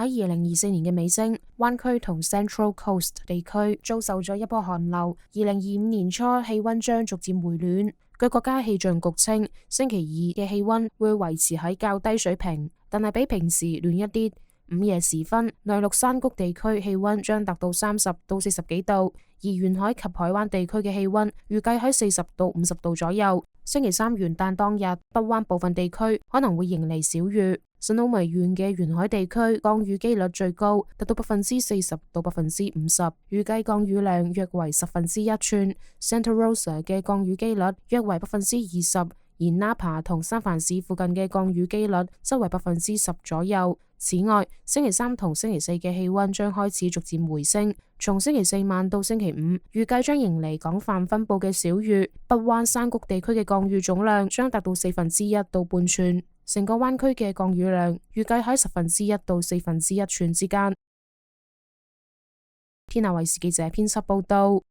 喺2024年嘅尾聲，灣區同 Central Coast 地區遭受咗一波寒流。2025年初氣溫將逐漸回暖。據國家氣象局稱，星期二嘅氣溫會維持喺較低水平，但係比平時暖一啲。午夜時分，內陸山谷地區氣溫將達到30到40幾度，而沿海及海灣地區嘅氣溫預計喺40到50度左右。星期三元旦當日，北灣部分地區可能會迎嚟小雨。聖盧維縣嘅沿海地區降雨機率最高，達到40%到50%，預計降雨量約為1/10吋。Santa Rosa 嘅降雨機率約為20%，而 Napa 同三藩市附近嘅降雨機率則為10%左右。此外，星期三同星期四嘅氣溫將開始逐漸回升，從星期四晚到星期五，預計將迎嚟廣泛分布嘅小雨。北灣山谷地區嘅降雨總量將達到1/4到半吋，成個灣區嘅降雨量預計喺1/10到1/4吋之間。天下衛視記者編輯報道。